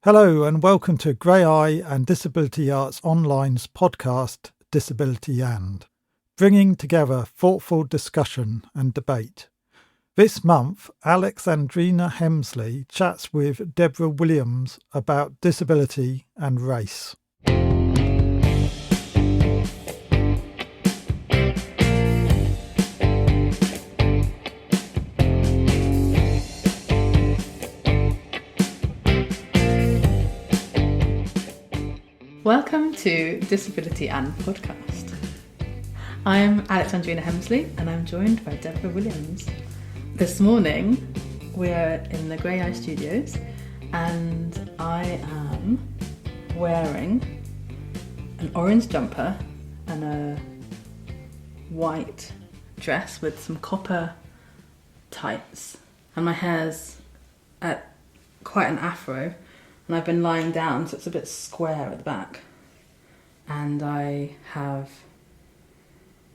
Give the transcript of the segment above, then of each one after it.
Hello and welcome to Grey Eye and Disability Arts Online's podcast, Disability And, bringing together thoughtful discussion and debate. This month, Alexandrina Hemsley chats with Deborah Williams about disability and race. Welcome to Disability And podcast. I'm Alexandrina Hemsley and I'm joined by Deborah Williams. This morning we're in the Grey Eye Studios and I am wearing an orange jumper and a white dress with some copper tights, and my hair's at quite an afro. And I've been lying down, so it's a bit square at the back. And I have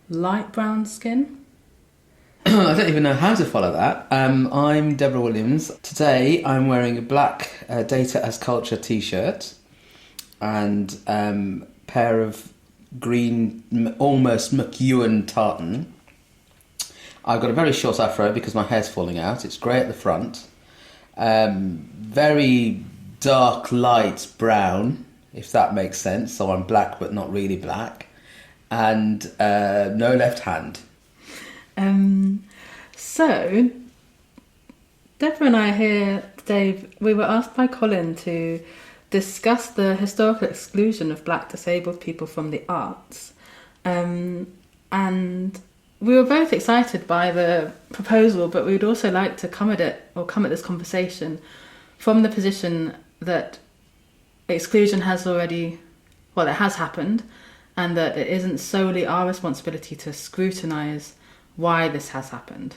light brown skin. I don't even know how to follow that. I'm Deborah Williams. Today I'm wearing a black Data as Culture t-shirt and pair of green, almost McEwen tartan. I've got a very short afro because my hair's falling out. It's grey at the front. Very dark light brown, if that makes sense. So I'm black but not really black, and no left hand. So Deborah and I are here today. We were asked by Colin to discuss the historical exclusion of black disabled people from the arts, and we were both excited by the proposal, but we would also like to come at this conversation from the position that exclusion has happened, and that it isn't solely our responsibility to scrutinise why this has happened.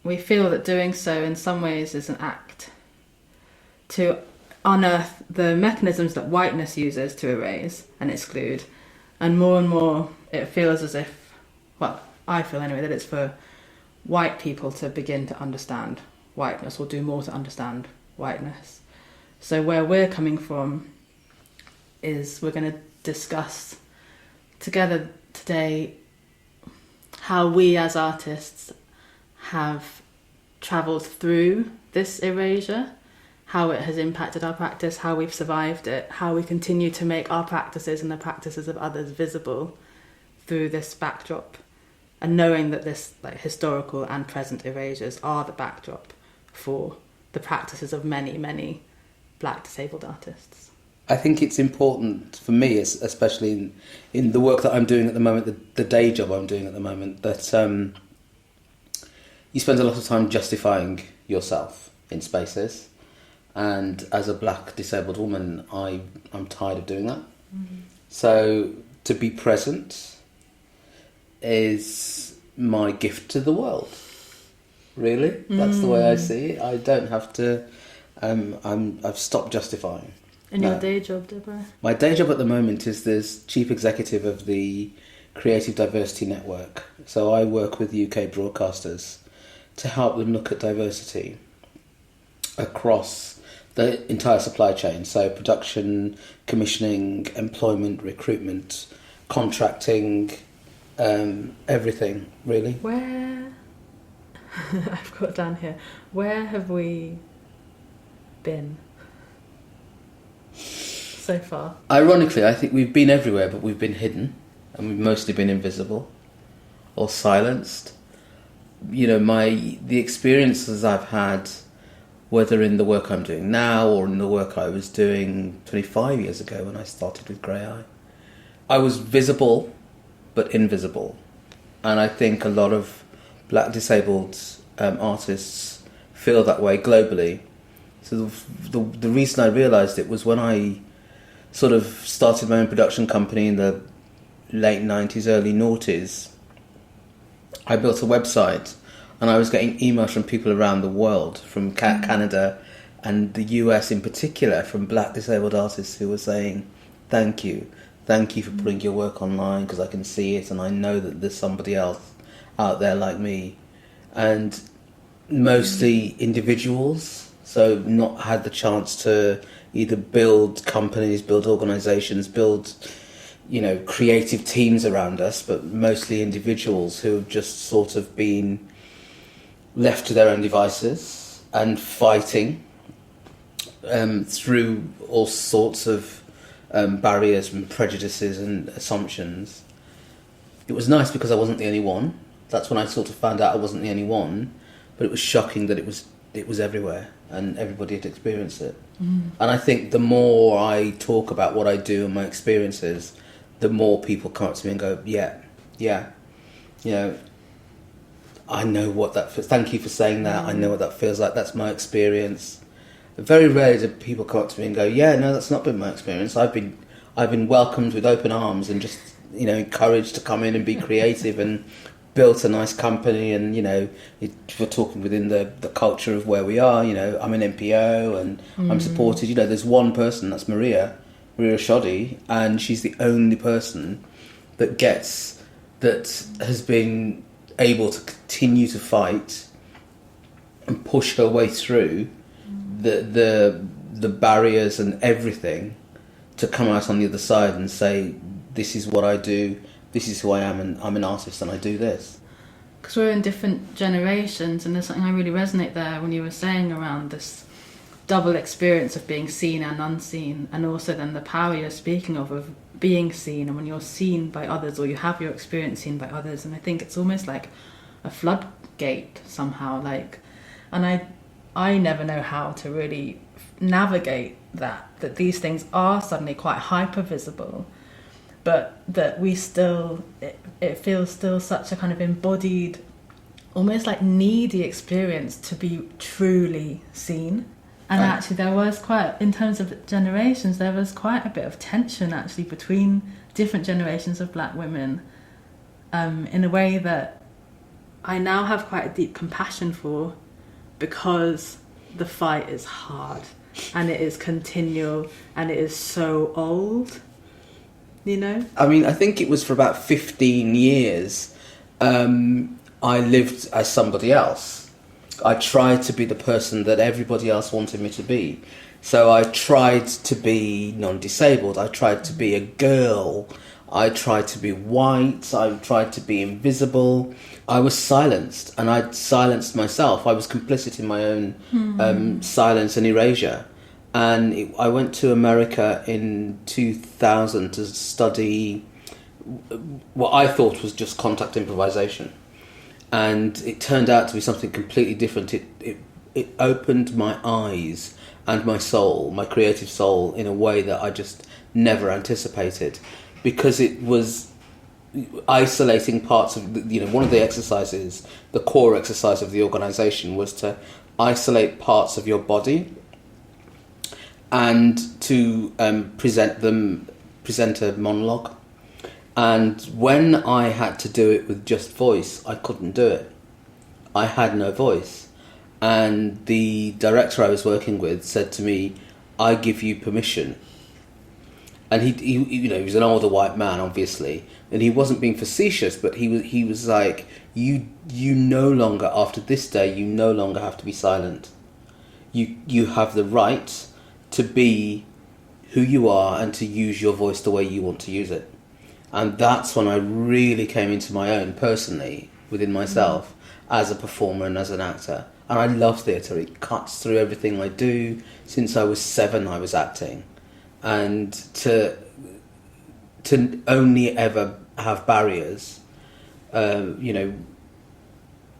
We feel that doing so in some ways is an act to unearth the mechanisms that whiteness uses to erase and exclude, and more it feels as if, well, I feel anyway, that it's for white people to begin to understand whiteness or do more to understand whiteness. So where we're coming from is we're going to discuss together today how we as artists have travelled through this erasure, how it has impacted our practice, how we've survived it, how we continue to make our practices and the practices of others visible through this backdrop, and knowing that this historical and present erasures are the backdrop for the practices of many black disabled artists. I think it's important for me, especially in the work that I'm doing at the moment, the day job I'm doing at the moment, that you spend a lot of time justifying yourself in spaces. And as a black disabled woman, I'm tired of doing that. Mm-hmm. So to be present is my gift to the world. Really? That's the way I see it. I don't have to... I've stopped justifying. And your day job, Deborah? My day job at the moment is this chief executive of the Creative Diversity Network. So I work with UK broadcasters to help them look at diversity across the entire supply chain. So production, commissioning, employment, recruitment, contracting, everything, really. Where... I've got down here. Where have we been so far? Ironically, I think we've been everywhere, but we've been hidden, and we've mostly been invisible or silenced. You know, the experiences I've had, whether in the work I'm doing now or in the work I was doing 25 years ago when I started with Grey Eye, I was visible but invisible. And I think a lot of black disabled artists feel that way globally. So the reason I realised it was when I sort of started my own production company in the late 90s, early noughties. I built a website and I was getting emails from people around the world, from Canada and the US in particular, from black disabled artists who were saying, thank you for putting your work online because I can see it and I know that there's somebody else out there like me. And mostly individuals, so not had the chance to either build companies, build organisations, build, creative teams around us, but mostly individuals who have just sort of been left to their own devices and fighting through all sorts of barriers and prejudices and assumptions. It was nice because I wasn't the only one. That's when I sort of found out I wasn't the only one, but it was shocking that it was everywhere and everybody had experienced it. And I think the more I talk about what I do and my experiences, the more people come up to me and go, yeah, I know what that feels. Thank you for saying that. I know what that feels like. That's my experience. Very rarely do people come up to me and go, yeah, no, that's not been my experience. I've been welcomed with open arms and just, encouraged to come in and be creative and built a nice company. And, we're talking within the culture of where we are, I'm an NPO and I'm supported. There's one person, that's Maria Shoddy, and she's the only person that has been able to continue to fight and push her way through the barriers and everything to come out on the other side and say, this is what I do, this is who I am, and I'm an artist and I do this. Because we're in different generations, and there's something I really resonate there when you were saying around this double experience of being seen and unseen, and also then the power you're speaking of being seen, and when you're seen by others or you have your experience seen by others. And I think it's almost like a floodgate somehow, and I never know how to really navigate that these things are suddenly quite hyper visible, but that we still, it feels still such a kind of embodied, almost like needy experience to be truly seen. And actually there was quite, in terms of generations, there was quite a bit of tension actually between different generations of black women, in a way that I now have quite a deep compassion for, because the fight is hard and it is continual and it is so old, I mean, I think it was for about 15 years I lived as somebody else. I tried to be the person that everybody else wanted me to be. So I tried to be non-disabled, I tried to be a girl, I tried to be white, I tried to be invisible. I was silenced, and I'd silenced myself. I was complicit in my own silence and erasure. And I went to America in 2000 to study what I thought was just contact improvisation. And it turned out to be something completely different. It opened my eyes and my soul, my creative soul, in a way that I just never anticipated. Because it was isolating parts of, one of the exercises, the core exercise of the organisation was to isolate parts of your body and to present a monologue. And when I had to do it with just voice, I couldn't do it. I had no voice. And the director I was working with said to me, I give you permission. And he was an older white man, obviously, and he wasn't being facetious, but he was like, you no longer, after this day, you no longer have to be silent. You have the right to be who you are and to use your voice the way you want to use it. And that's when I really came into my own personally within myself as a performer and as an actor. And I love theatre. It cuts through everything I do. Since I was 7, I was acting. And to only ever have barriers,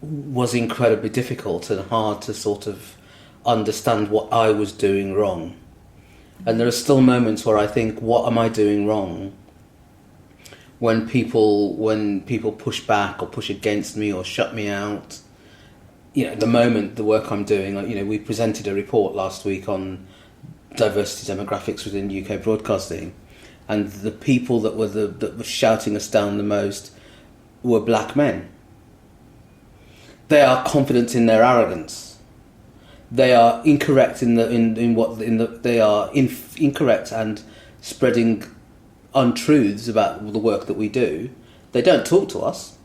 was incredibly difficult and hard to sort of understand what I was doing wrong. And there are still moments where I think, what am I doing wrong? When people push back or push against me or shut me out. At the moment, the work I'm doing, we presented a report last week on diversity demographics within UK broadcasting, and the people that were shouting us down the most were black men. They are confident in their arrogance. They are incorrect they are incorrect and spreading untruths about the work that we do. They don't talk to us,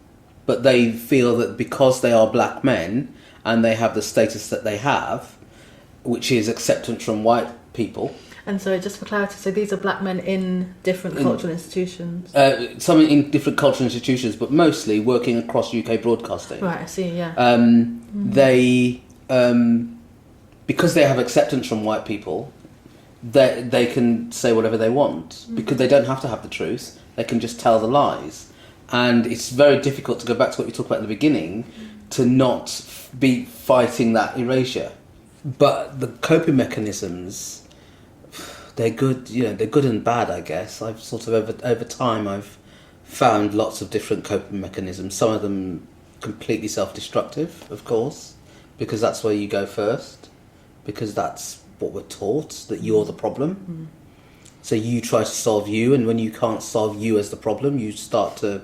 but they feel that because they are black men and they have the status that they have, which is acceptance from white people. And so, just for clarity, so these are black men in different cultural institutions? Some in different cultural institutions, but mostly working across UK broadcasting. Right, I see, yeah. They, because they have acceptance from white people, they can say whatever they want, because they don't have to have the truth. They can just tell the lies. And it's very difficult, to go back to what we talked about at the beginning, to not be fighting that erasure. But the coping mechanisms, they're good, they're good and bad, I guess. I've sort of, over time, I've found lots of different coping mechanisms. Some of them completely self-destructive, of course, because that's where you go first, because that's what we're taught, that you're the problem. So you try to solve you, and when you can't solve you as the problem, you start to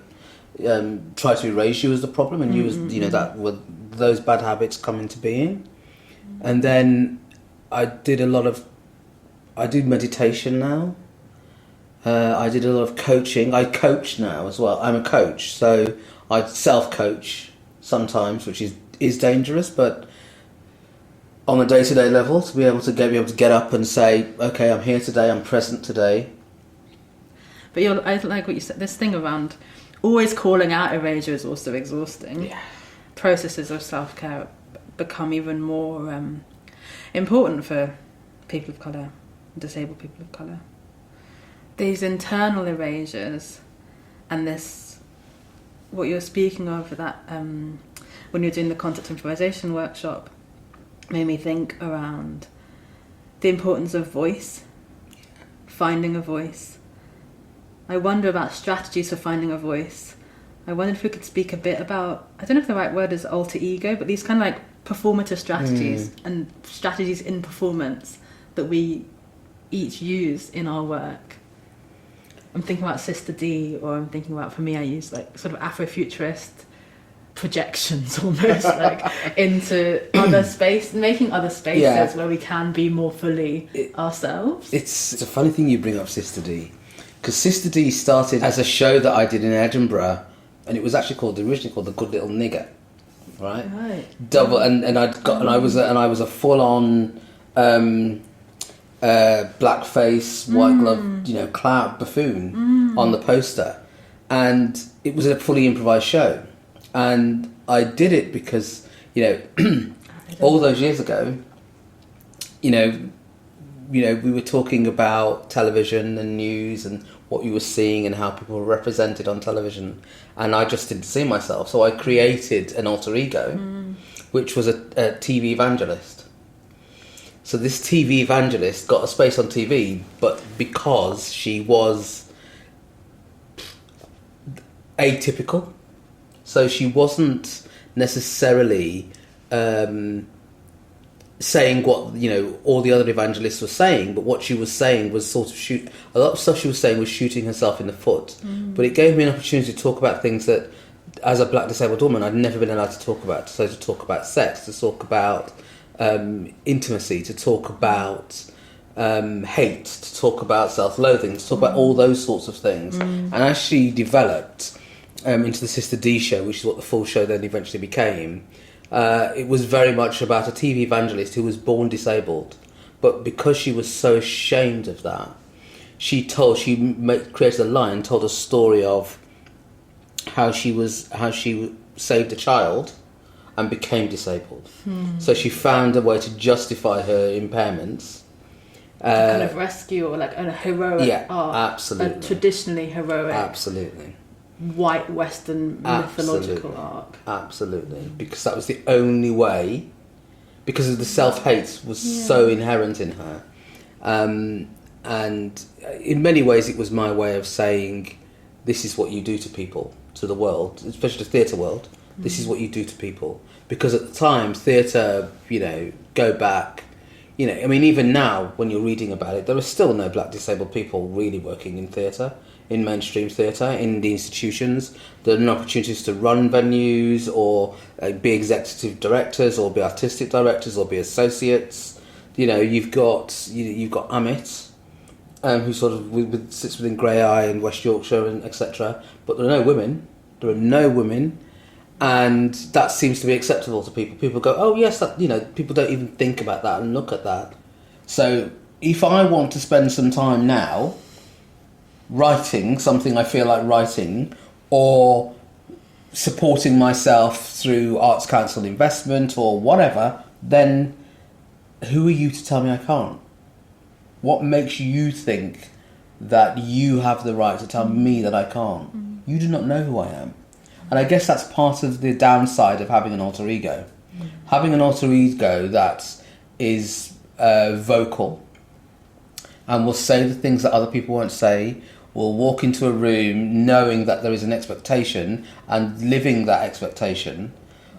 try to erase you as the problem, and you as that those bad habits come into being. And then I do meditation now. I did a lot of coaching. I coach now as well. I'm a coach, so I self-coach sometimes, which is dangerous, but on a day-to-day level, to be able to get up and say, okay, I'm here today, I'm present today. But I like what you said. This thing around always calling out erasure is also exhausting. Yeah. Processes of self-care become even more important for people of colour, disabled people of colour. These internal erasures and this, what you're speaking of, that when you're doing the concept improvisation workshop, made me think around the importance of voice, finding a voice. I wonder about strategies for finding a voice. I wondered if we could speak a bit about, I don't know if the right word is alter ego, but these kind of like performative strategies and strategies in performance that we each use in our work. I'm thinking about Sister D, or I'm thinking about, for me, I use like sort of Afrofuturist projections almost, like into other space, making other spaces where we can be more fully ourselves. It's a funny thing you bring up Sister D, because Sister D started as a show that I did in Edinburgh, and it was actually originally called The Good Little Nigger, right? Double, and I was a full on blackface, white glove, clown buffoon on the poster, and it was a fully improvised show. And I did it because, all those years ago, we were talking about television and news and what you were seeing and how people were represented on television. And I just didn't see myself. So I created an alter ego, which was a TV evangelist. So this TV evangelist got a space on TV, but because she was atypical. So she wasn't necessarily saying what all the other evangelists were saying, but what she was saying was sort of a lot of stuff she was saying was shooting herself in the foot. But it gave me an opportunity to talk about things that, as a black disabled woman, I'd never been allowed to talk about. So to talk about sex, to talk about intimacy, to talk about hate, to talk about self-loathing, to talk about all those sorts of things. And as she developed into the Sister D show, which is what the full show then eventually became, it was very much about a TV evangelist who was born disabled, but because she was so ashamed of that, she created a line, told a story of how she saved a child and became disabled. So she found a way to justify her impairments. Kind of rescue, or like a heroic arc. Absolutely. A traditionally heroic. Absolutely. White Western mythological arc. Absolutely. Because that was the only way, because of the self-hate was so inherent in her. And in many ways it was my way of saying, this is what you do to people, to the world, especially the theatre world. This is what you do to people. Because at the time, theatre, go back, even now, when you're reading about it, there are still no black disabled people really working in theatre, in mainstream theatre, in the institutions. There are no opportunities to run venues, or be executive directors, or be artistic directors, or be associates. You've got Amit, who sort of sits within Grey Eye and West Yorkshire, and etc. But there are no women. And that seems to be acceptable to people. People go, oh yes, that, people don't even think about that and look at that. So, if I want to spend some time now writing something I feel like writing, or supporting myself through Arts Council investment or whatever, then who are you to tell me I can't? What makes you think that you have the right to tell me that I can't? You do not know who I am. And I guess that's part of the downside of having an alter ego. Having an alter ego that is vocal and will say the things that other people won't say, will walk into a room knowing that there is an expectation and living that expectation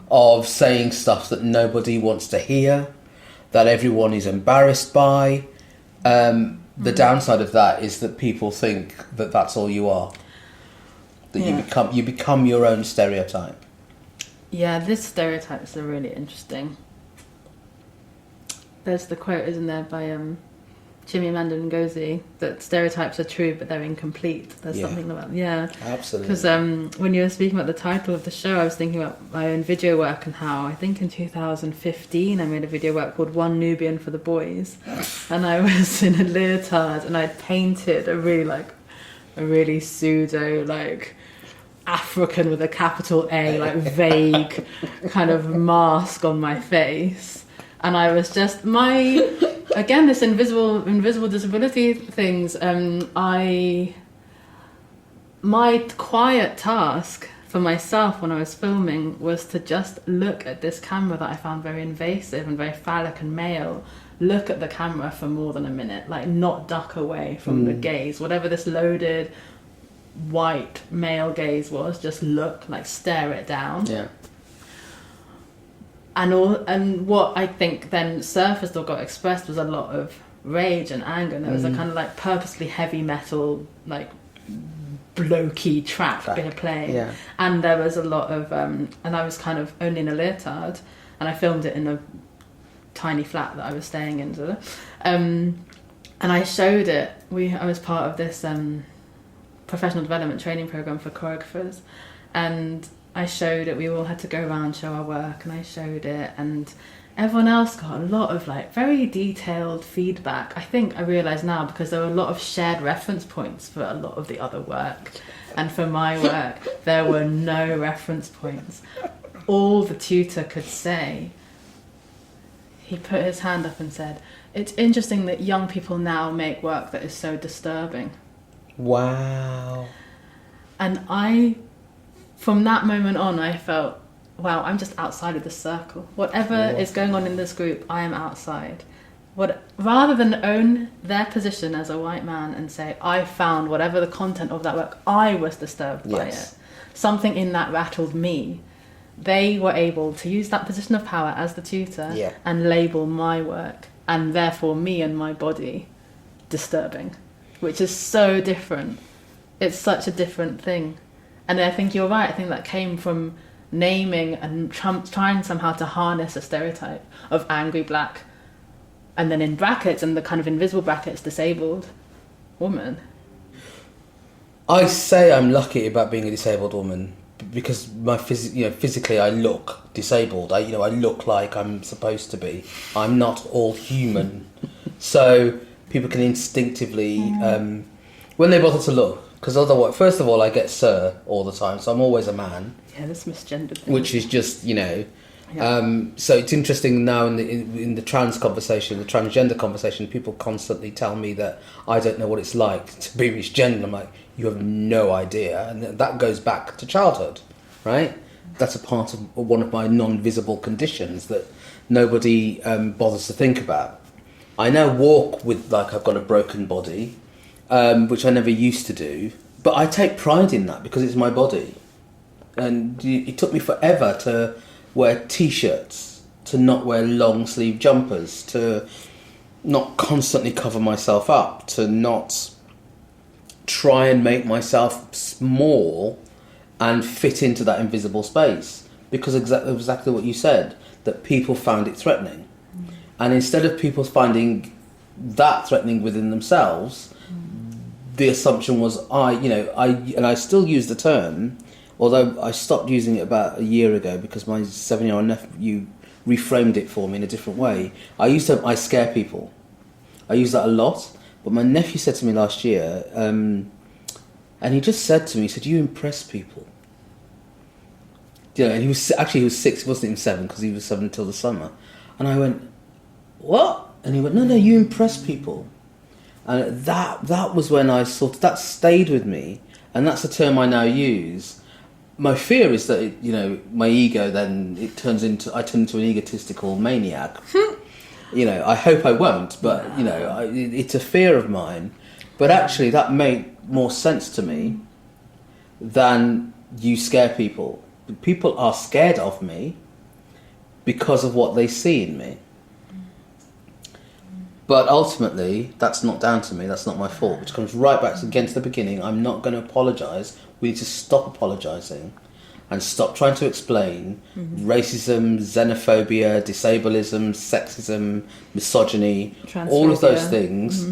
of saying stuff that nobody wants to hear, that everyone is embarrassed by. The downside of that is that people think that that's all you are. That you become your own stereotype. Yeah, this stereotypes are really interesting. There's the quote, isn't there, by Chimamanda Ngozi, that stereotypes are true but they're incomplete. There's something about Absolutely. Because when you were speaking about the title of the show, I was thinking about my own video work and how I think in 2015 I made a video work called One Nubian for the Boys, and I was in a leotard and I'd painted a really pseudo African with a capital A vague kind of mask on my face, and I was just again, this invisible disability things. My quiet task for myself when I was filming was to just look at this camera that I found very invasive and very phallic and male. Look at the camera for more than a minute, not duck away from the gaze, whatever this loaded white male gaze was. Just look, stare it down. Yeah. And what I think then surfaced or got expressed was a lot of rage and anger. And there was a kind of purposely heavy metal, blokey track playing. Yeah. And there was a lot of, and I was kind of only in a leotard, and I filmed it in a tiny flat that I was staying in. And I showed it. I was part of this professional development training program for choreographers, and I showed it. We all had to go around, show our work, and I showed it, and everyone else got a lot of very detailed feedback. I think I realise now because there were a lot of shared reference points for a lot of the other work, and for my work there were no reference points. All the tutor could say, he put his hand up and said, "It's interesting that young people now make work that is so disturbing." Wow. And from that moment on, I felt, wow, I'm just outside of the circle. Whatever is going on in this group, I am outside. Rather than own their position as a white man and say, I found whatever the content of that work, I was disturbed by it. Something in that rattled me. They were able to use that position of power as the tutor and label my work, and therefore me and my body, disturbing, which is so different. It's such a different thing. And I think you're right. I think that came from naming and trying somehow to harness a stereotype of angry black, and then in brackets, and the kind of invisible brackets, disabled woman. I say I'm lucky about being a disabled woman because physically I look disabled. I look like I'm supposed to be. I'm not all human. So people can instinctively, when they bother to look, because otherwise, first of all, I get sir all the time, so I'm always a man. Yeah, this misgendered thing. Which is just, so it's interesting now in the trans conversation, the transgender conversation, people constantly tell me that I don't know what it's like to be misgendered. I'm like, you have no idea. And that goes back to childhood, right? That's a part of one of my non-visible conditions that nobody bothers to think about. I now walk with I've got a broken body, which I never used to do, but I take pride in that because it's my body. And it took me forever to wear t-shirts, to not wear long sleeve jumpers, to not constantly cover myself up, to not try and make myself small and fit into that invisible space, because exactly what you said, that people found it threatening. And instead of people finding that threatening within themselves, the assumption was I still use the term, although I stopped using it about a year ago because my 7-year-old nephew reframed it for me in a different way. I used to I scare people. I use that a lot. But my nephew said to me last year, and he just said to me, he said, "You impress people." And he was 6, he wasn't even 7 because he was 7 until the summer. And I went, "What?" And he went, "No, you impress people." And that was when I that stayed with me, and that's the term I now use. My fear is that my ego then I turn into an egotistical maniac. I hope I won't, but it's a fear of mine. But actually, that made more sense to me than you scare people. People are scared of me because of what they see in me. But ultimately, that's not down to me. That's not my fault. Which comes right back against the beginning. I'm not going to apologise. We need to stop apologising and stop trying to explain racism, xenophobia, disableism, sexism, misogyny, all of those things,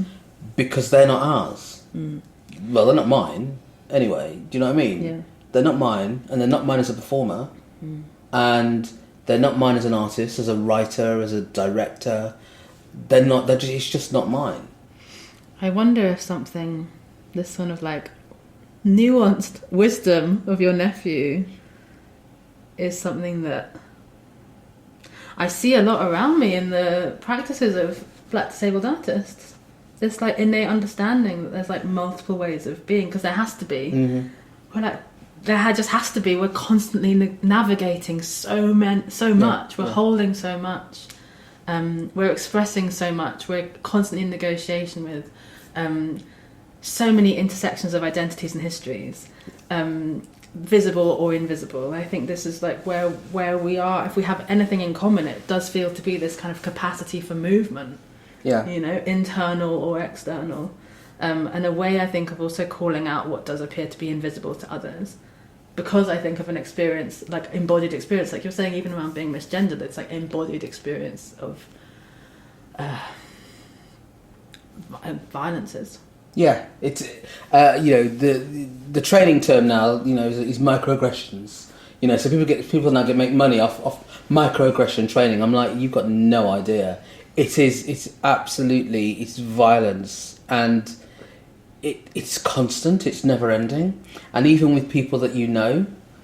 because they're not ours. Well, they're not mine anyway. Do you know what I mean? Yeah. They're not mine, and they're not mine as a performer, and they're not mine as an artist, as a writer, as a director. They're not. It's just not mine. I wonder if this sort of like nuanced wisdom of your nephew is something that I see a lot around me in the practices of Black disabled artists. This like innate understanding that there's like multiple ways of being, because there has to be. There just has to be. We're constantly navigating so much. We're holding so much. We're expressing so much. We're constantly in negotiation with so many intersections of identities and histories, visible or invisible. I think this is like where we are. If we have anything in common, it does feel to be this kind of capacity for movement. Yeah. Internal or external, and a way I think of also calling out what does appear to be invisible to others. Because I think of an experience, like embodied experience, like you're saying, even around being misgendered, it's like embodied experience of violences. Yeah, it's the training term now, is microaggressions. So people now make money off microaggression training. I'm like, you've got no idea. It's violence, and it's constant, it's never ending. And even with people that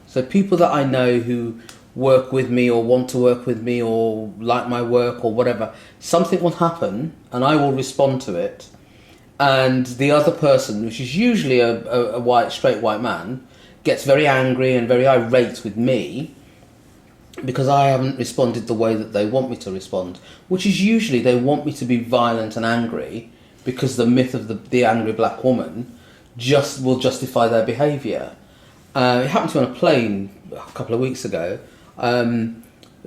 so people that I know who work with me or want to work with me or like my work or whatever, something will happen and I will respond to it, and the other person, which is usually a straight white man, gets very angry and very irate with me because I haven't responded the way that they want me to respond, which is usually they want me to be violent and angry because the myth of the angry black woman just will justify their behaviour. It happened to me on a plane a couple of weeks ago.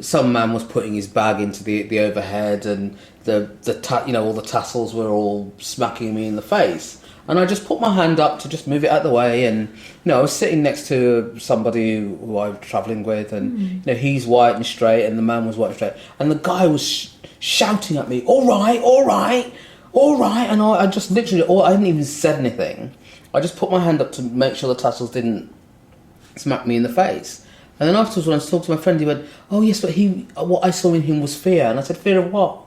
Some man was putting his bag into the overhead, and all the tassels were all smacking me in the face. And I just put my hand up to just move it out of the way, and I was sitting next to somebody who I'm travelling with, and he's white and straight, and the man was white and straight, and the guy was shouting at me, "All right, all right, all right," and I just literally, I hadn't even said anything. I just put my hand up to make sure the tassels didn't smack me in the face. And then afterwards, when I was talking to my friend, he went, "Oh yes, but what I saw in him was fear." And I said, "Fear of what?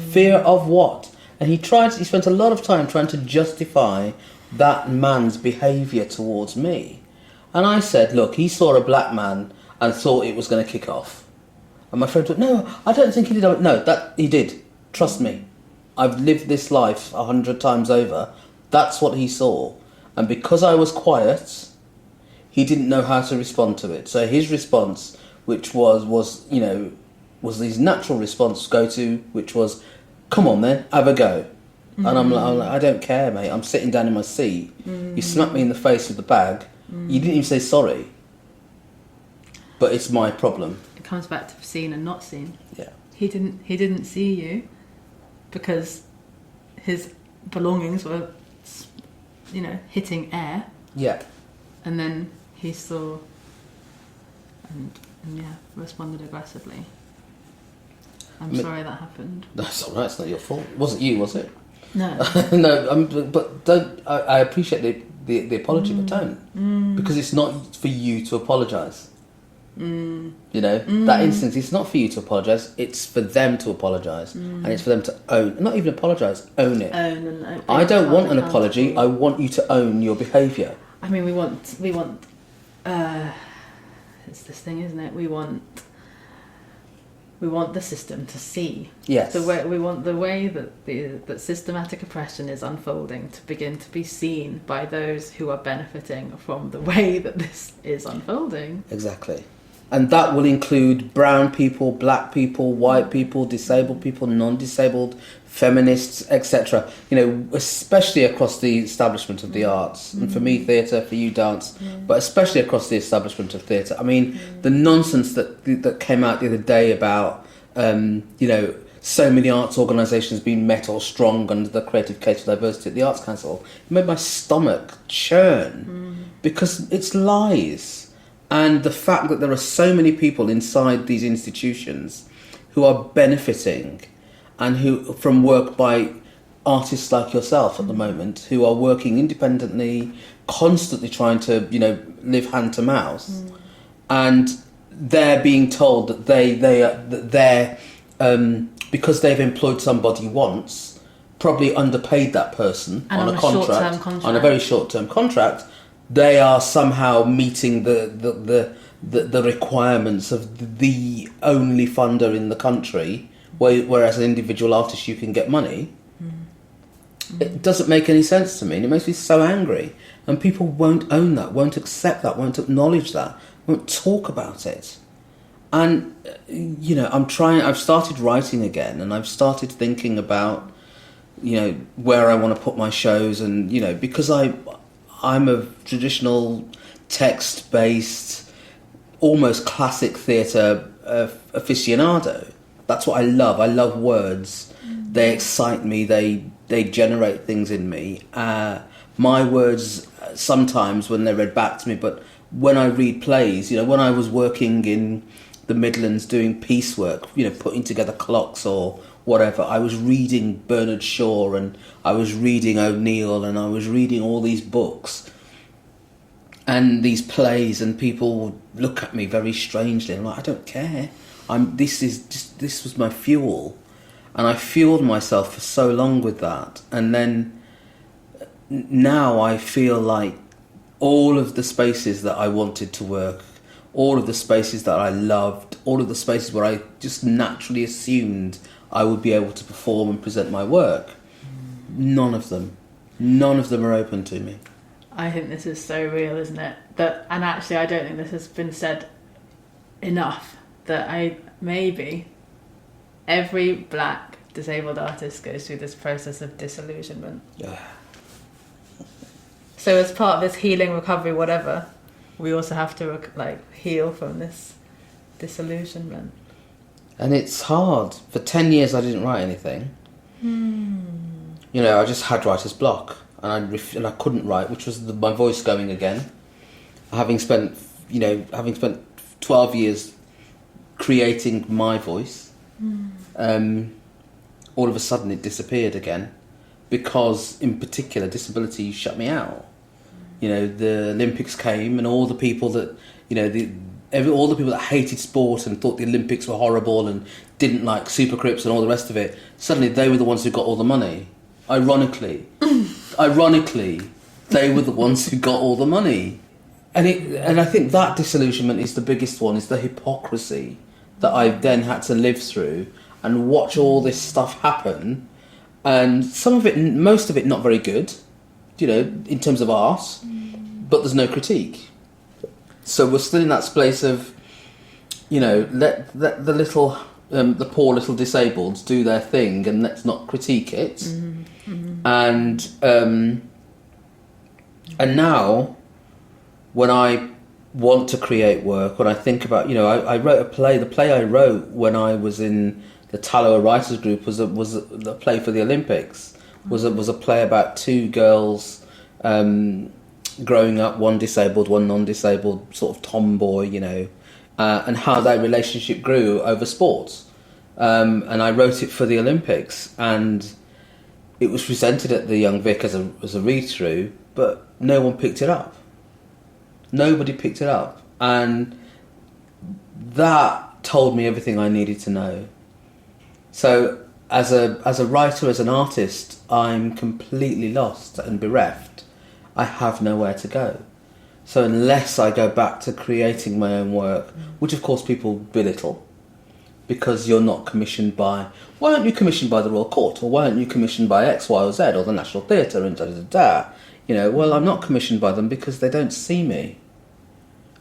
Fear of what?" And he spent a lot of time trying to justify that man's behaviour towards me. And I said, "Look, he saw a black man and thought it was going to kick off." And my friend went, "No, I don't think he did." I went, "No, that he did. Trust me. I've lived this life 100 times over. That's what he saw. And because I was quiet, he didn't know how to respond to it. So his response, which was his natural response which was, 'Come on then, have a go.'" And I'm like, "I don't care, mate. I'm sitting down in my seat. You smacked me in the face with the bag. You didn't even say sorry. But it's my problem." It comes back to seen and not seen. Yeah. He didn't see you because his belongings were, hitting air. Yeah. And then he saw and responded aggressively. I'm sorry that happened. That's all right. It's not your fault. It wasn't you, was it? No. No. But don't. I appreciate the apology, but don't, because it's not for you to apologise. That instance, it's not for you to apologise, it's for them to apologise. And it's for them to own, not even apologise, own it. I don't want an apology, I want you to own your behaviour. I mean, we want it's this thing, isn't it? We want the system to see. Yes. We want the way that systematic oppression is unfolding to begin to be seen by those who are benefiting from the way that this is unfolding. Exactly. And that will include brown people, black people, white people, disabled people, non-disabled, feminists, etc. Especially across the establishment of the arts. And for me, theatre, for you, dance, but especially across the establishment of theatre. I mean, the nonsense that came out the other day about, so many arts organisations being met or strong under the Creative Case for Diversity at the Arts Council, it made my stomach churn because it's lies. And the fact that there are so many people inside these institutions who are benefiting and who from work by artists like yourself at the moment, who are working independently, constantly trying to, live hand to mouth, and they're being told that they're because they've employed somebody once, probably underpaid that person and on a contract, on a very short-term contract. They are somehow meeting the requirements of the only funder in the country, whereas an individual artist you can get money. It doesn't make any sense to me, and it makes me so angry. And people won't own that, won't accept that, won't acknowledge that, won't talk about it. And I've started writing again, and I've started thinking about where I want to put my shows, and because I'm a traditional text-based, almost classic theatre aficionado. That's what I love. I love words. They excite me. They generate things in me. My words sometimes when they're read back to me, but when I read plays, when I was working in the Midlands doing piecework, putting together clocks or whatever, I was reading Bernard Shaw and I was reading O'Neill and I was reading all these books and these plays, and people would look at me very strangely. I'm like, I don't care. This was my fuel, and I fueled myself for so long with that. And then now I feel like all of the spaces that I wanted to work, all of the spaces that I loved, all of the spaces where I just naturally assumed I would be able to perform and present my work, none of them are open to me. I think this is so real, isn't it? And actually I don't think this has been said enough, that maybe every black disabled artist goes through this process of disillusionment. Yeah. So as part of this healing, recovery, whatever, we also have to heal from this disillusionment. And it's hard. For 10 years I didn't write anything. I just had writer's block, and I couldn't write, which was my voice going again. Having spent 12 years creating my voice, all of a sudden it disappeared again, because in particular disability shut me out. The Olympics came, and all the people that all the people that hated sport and thought the Olympics were horrible and didn't like Super Crips and all the rest of it, suddenly they were the ones who got all the money. Ironically, they were the ones who got all the money. And I think that disillusionment is the biggest one, is the hypocrisy that I then had to live through and watch all this stuff happen. And most of it not very good, in terms of art, but there's no critique. So we're still in that space of, let the little, the poor little disabled do their thing, and let's not critique it. And now, when I want to create work, when I think about, I wrote a play. The play I wrote when I was in the Tallowa Writers Group was a play for the Olympics. Was a play about two girls growing up, one disabled, one non-disabled, sort of tomboy, and how their relationship grew over sports. And I wrote it for the Olympics, and it was presented at the Young Vic as a read-through, but no one picked it up. Nobody picked it up. And that told me everything I needed to know. So as a writer, as an artist, I'm completely lost and bereft. I have nowhere to go. So unless I go back to creating my own work, which of course people belittle, because you're not commissioned by, why aren't you commissioned by the Royal Court, or why aren't you commissioned by X, Y or Z, or the National Theatre, and da-da-da-da. You know, well, I'm not commissioned by them because they don't see me.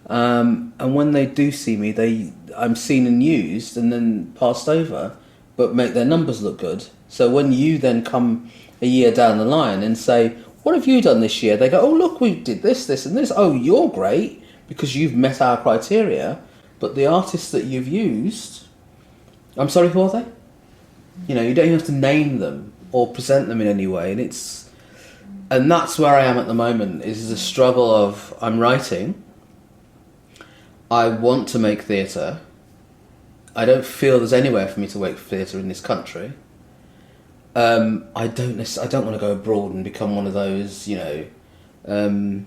And when they do see me, I'm seen and used and then passed over, but make their numbers look good. So when you then come a year down the line and say, what have you done this year? They go, oh, look, we did this, this and this. Oh, you're great because you've met our criteria. But the artists that you've used, I'm sorry, who are they? You know, you don't even have to name them or present them in any way. And that's where I am at the moment, is the struggle of, I'm writing, I want to make theatre. I don't feel there's anywhere for me to make theatre in this country. I don't want to go abroad and become one of those, oh,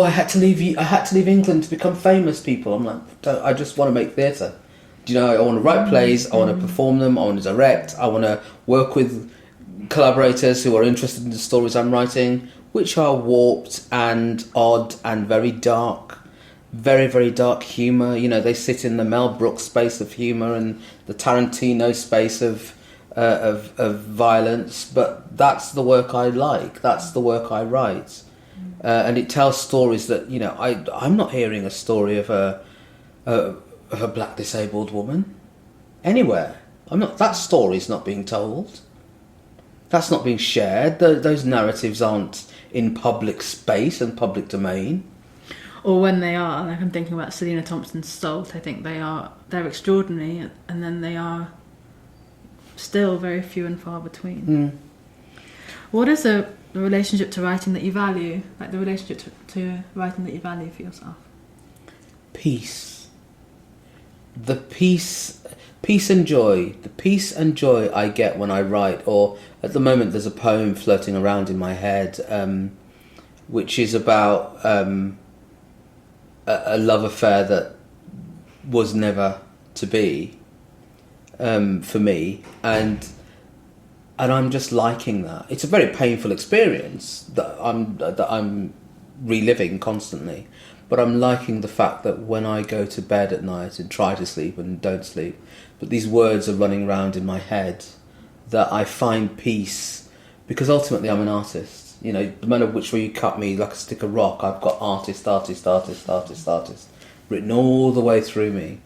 I had to leave England to become famous people. I'm like, I just want to make theatre. Do you know, I want to write plays, I want to perform them, I want to direct, I want to work with collaborators who are interested in the stories I'm writing, which are warped and odd and very dark. Very, very dark humour. You know, they sit in the Mel Brooks space of humour and the Tarantino space of violence. But that's the work I like. That's the work I write, and it tells stories that, you know, I'm not hearing a story of a black disabled woman anywhere. That story's not being told. That's not being shared. Those narratives aren't in public space and public domain. Or when they are, like I'm thinking about Selena Thompson's Salt, I think they're extraordinary, and then they are still very few and far between. What is the relationship to writing that you value, like the relationship to writing that you value for yourself? Peace. The peace and joy. The peace and joy I get when I write, or at the moment there's a poem floating around in my head, which is about a love affair that was never to be, for me, and I'm just liking that. It's a very painful experience that I'm reliving constantly, but I'm liking the fact that when I go to bed at night and try to sleep and don't sleep, but these words are running around in my head, that I find peace, because ultimately I'm an artist. You know, the manner which way you cut me like a stick of rock, I've got artist written all the way through me.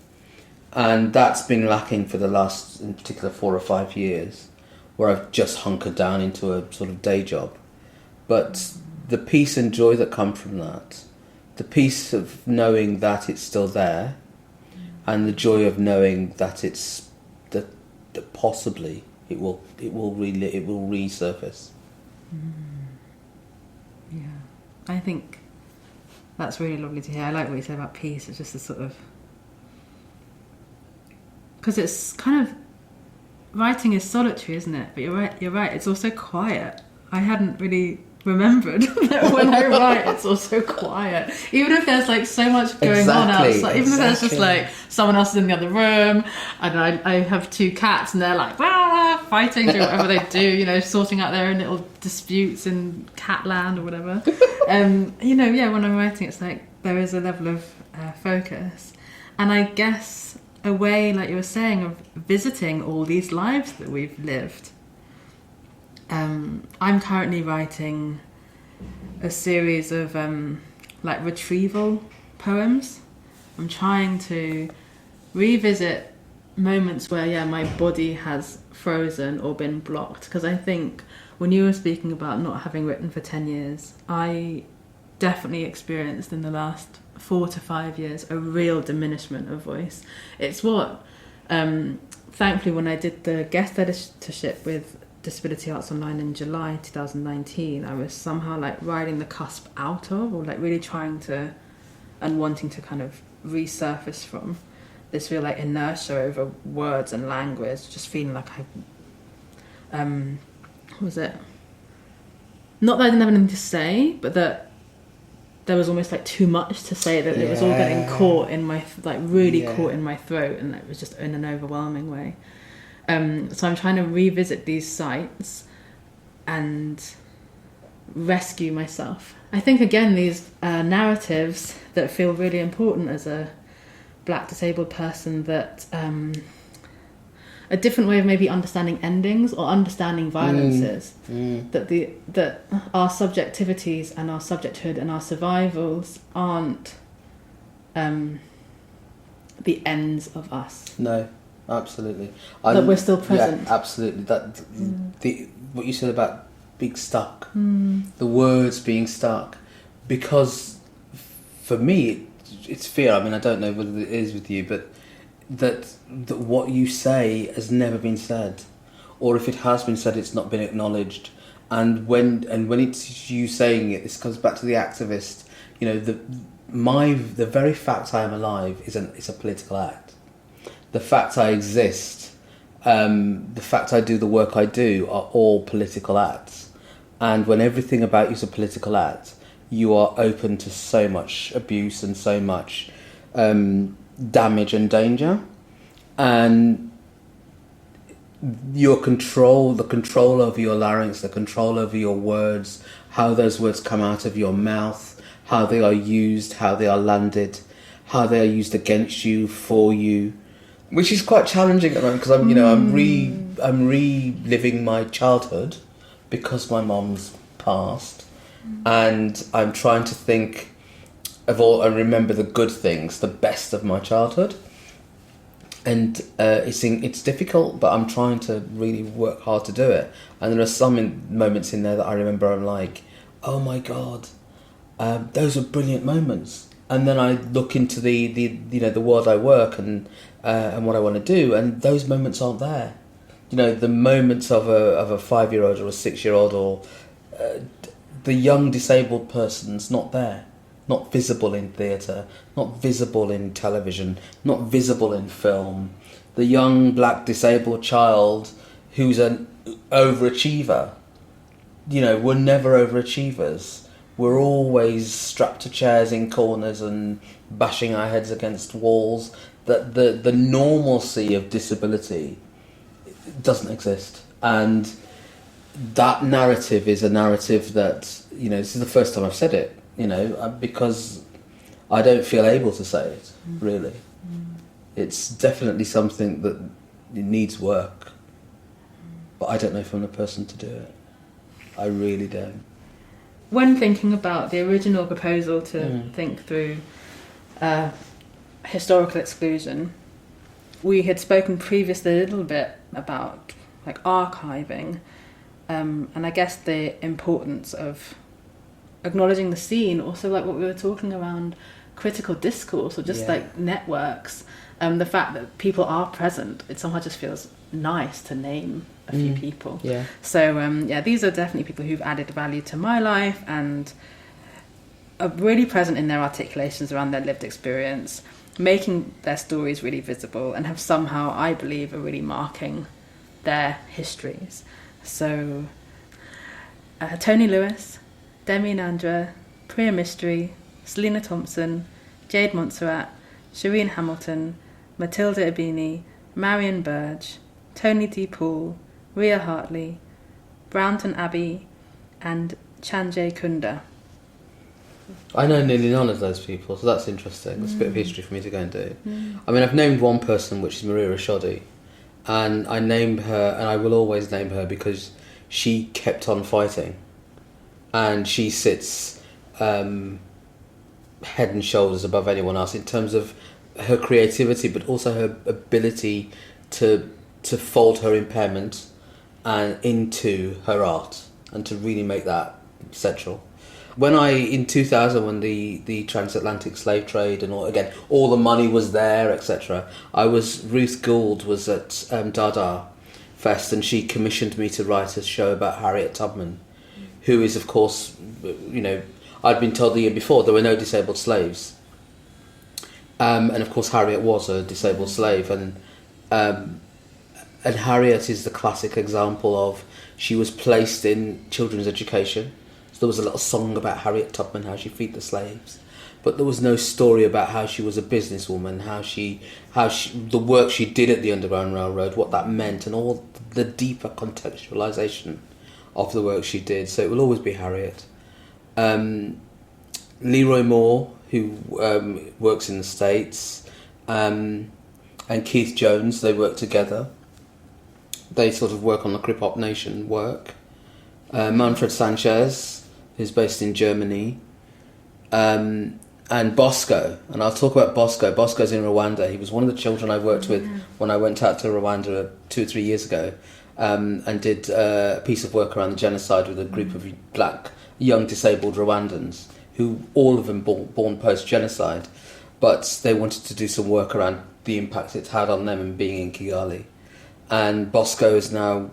And that's been lacking for the last, in particular, 4 or 5 years, where I've just hunkered down into a sort of day job. But the peace and joy that come from that, the peace of knowing that it's still there, and the joy of knowing that it's that possibly it will resurface. Yeah, I think that's really lovely to hear. I like what you said about peace. It's just a sort of, because it's kind of, writing is solitary, isn't it? But you're right. It's also quiet. I hadn't really remembered that when I write, it's also quiet. Even if there's like so much going on outside, even if there's just like someone else is in the other room, and I have 2 cats and they're like fighting, doing whatever they do, you know, sorting out their own little disputes in Catland or whatever. You know, yeah, when I'm writing, it's like there is a level of focus, and I guess a way, like you were saying, of visiting all these lives that we've lived. I'm currently writing a series of like retrieval poems. I'm trying to revisit moments where, my body has frozen or been blocked. Because I think when you were speaking about not having written for 10 years, I definitely experienced in the last 4 to 5 years a real diminishment of voice. It's what, thankfully, when I did the guest editorship with Disability Arts Online in July 2019, I was somehow like riding the cusp out of, or like really trying to and wanting to kind of resurface from this real like inertia over words and language, just feeling like what was it? Not that I didn't have anything to say, but that there was almost like too much to say, that it was all getting caught in my caught in my throat, and it was just in an overwhelming way. So I'm trying to revisit these sites and rescue myself. I think again these narratives that feel really important as a Black disabled person, that a different way of maybe understanding endings or understanding violences, that our subjectivities and our subjecthood and our survivals aren't the ends of us. No, absolutely. That we're still present. Yeah, absolutely. That what you said about being stuck, the words being stuck, because for me it's fear. I mean, I don't know whether it is with you, but that what you say has never been said, or if it has been said, it's not been acknowledged. And when it's you saying it, this comes back to the activist. You know, the very fact I am alive is a political act. The fact I exist, the fact I do the work I do, are all political acts. And when everything about you is a political act, you are open to so much abuse and so much damage and danger. And the control over your larynx, the control over your words, how those words come out of your mouth, how they are used, how they are landed, how they are used against you, for you, which is quite challenging at the moment, because I'm reliving my childhood because my mom's passed, and I'm trying to think of all and remember the good things, the best of my childhood. And it's difficult, but I'm trying to really work hard to do it. And there are some moments in there that I remember I'm like, oh my God, those are brilliant moments. And then I look into the world I work and what I want to do, and those moments aren't there. You know, the moments of a 5-year-old or a 6-year-old or the young disabled person's not there. Not visible in theatre, not visible in television, not visible in film. The young Black disabled child who's an overachiever. You know, we're never overachievers. We're always strapped to chairs in corners and bashing our heads against walls. That the normalcy of disability doesn't exist. And that narrative is a narrative that, you know, this is the first time I've said it. You know, because I don't feel able to say it, really. It's definitely something that needs work, but I don't know if I'm the person to do it. I really don't. When thinking about the original proposal to think through historical exclusion, we had spoken previously a little bit about like archiving, and I guess the importance of acknowledging the scene, also like what we were talking around critical discourse or just like networks, the fact that people are present, it somehow just feels nice to name a few people. So these are definitely people who've added value to my life and are really present in their articulations around their lived experience, making their stories really visible, and have somehow, I believe, are really marking their histories. So Tony Lewis, Demi Nandra, Priya Mystery, Selena Thompson, Jade Montserrat, Shireen Hamilton, Matilda Ibini, Marion Burge, Tony D. Poole, Ria Hartley, Brownton Abbey, and Chanjay Kunda. I know nearly none of those people, so that's interesting. That's a bit of history for me to go and do. I mean, I've named one person, which is Maria Rashodi, and I named her, and I will always name her because she kept on fighting. And she sits head and shoulders above anyone else in terms of her creativity, but also her ability to fold her impairment into her art and to really make that central. When in 2000, when the transatlantic slave trade and all the money was there, etc., Ruth Gould was at Dada Fest, and she commissioned me to write a show about Harriet Tubman, who is, of course, you know, I'd been told the year before there were no disabled slaves. And of course Harriet was a disabled slave, and Harriet is the classic example of, she was placed in children's education, So there was a little song about Harriet Tubman, how she freed the slaves, but there was no story about how she was a businesswoman, how she the work she did at the Underground Railroad, what that meant, and all the deeper contextualisation of the work she did. So it will always be Harriet. Leroy Moore, who works in the States, and Keith Jones, they work together. They sort of work on the Crip Hop Nation work. Manfred Sanchez, who's based in Germany. And Bosco, and I'll talk about Bosco. Bosco's in Rwanda. He was one of the children I worked with when I went out to Rwanda 2 or 3 years ago, and did a piece of work around the genocide with a group of black, young, disabled Rwandans, who all of them born post-genocide, but they wanted to do some work around the impact it had on them and being in Kigali. And Bosco is now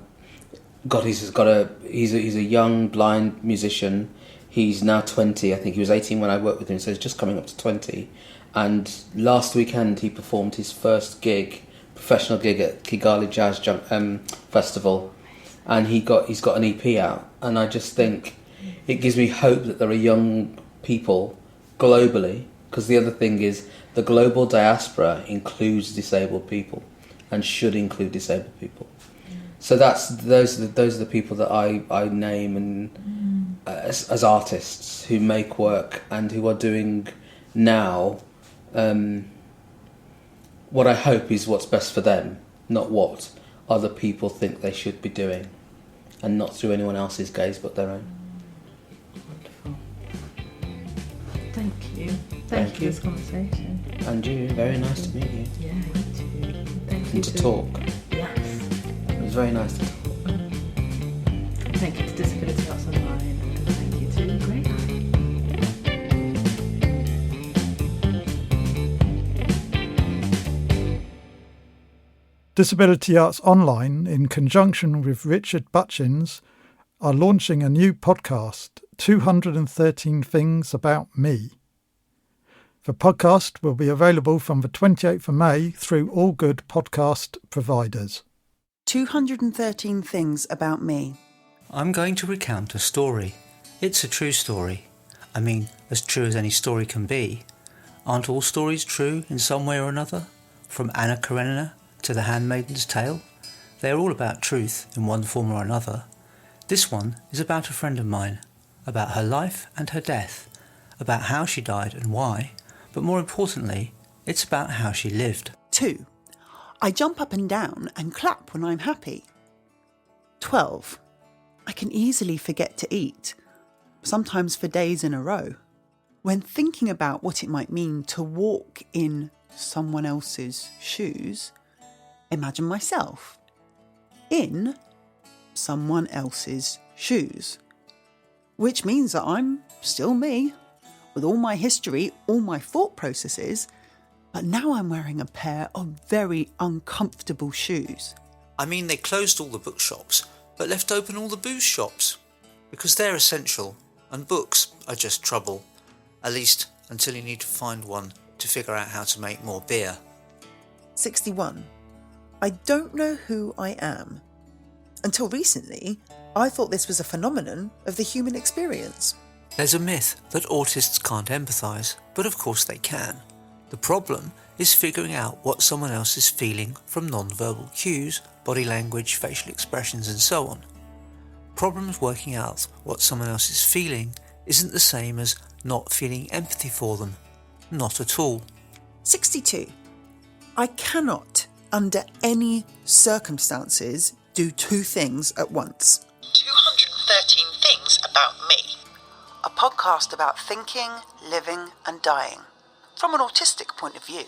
he's a young blind musician. He's now 20. I think he was 18 when I worked with him, so he's just coming up to 20. And last weekend he performed his first professional gig at Kigali Jazz Festival, and he's got an EP out. And I just think it gives me hope that there are young people globally, because the other thing is the global diaspora includes disabled people and should include disabled people. So those are the people that I name and as artists who make work and who are doing now what I hope is what's best for them, not what other people think they should be doing, and not through anyone else's gaze but their own. Wonderful. Thank you. Thank you for this conversation. And you, very nice to meet you. Yeah, you too. Thank you And to talk. Yes. It was very nice to talk. Thank you to Disability Arts Online, and thank you to Grey Eye. Disability Arts Online, in conjunction with Richard Butchins, are launching a new podcast, 213 Things About Me. The podcast will be available from the 28th of May through all good podcast providers. 213 Things About Me. I'm going to recount a story. It's a true story. I mean, as true as any story can be. Aren't all stories true in some way or another? From Anna Karenina to The Handmaid's Tale? They are all about truth in one form or another. This one is about a friend of mine, about her life and her death, about how she died and why, but more importantly, it's about how she lived. 2. I jump up and down and clap when I'm happy. 12. I can easily forget to eat, sometimes for days in a row. When thinking about what it might mean to walk in someone else's shoes, imagine myself in someone else's shoes. Which means that I'm still me, with all my history, all my thought processes, but now I'm wearing a pair of very uncomfortable shoes. I mean, they closed all the bookshops, but left open all the booze shops, because they're essential, and books are just trouble, at least until you need to find one to figure out how to make more beer. 61. I don't know who I am. Until recently, I thought this was a phenomenon of the human experience. There's a myth that autists can't empathise, but of course they can. The problem is figuring out what someone else is feeling from non-verbal cues, body language, facial expressions and so on. Problems working out what someone else is feeling isn't the same as not feeling empathy for them. Not at all. 62. I cannot, under any circumstances, do two things at once. 213 Things About Me. A podcast about thinking, living and dying, from an autistic point of view.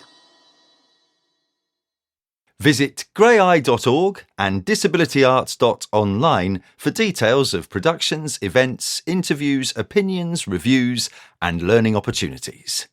Visit greyeye.org and disabilityarts.online for details of productions, events, interviews, opinions, reviews and learning opportunities.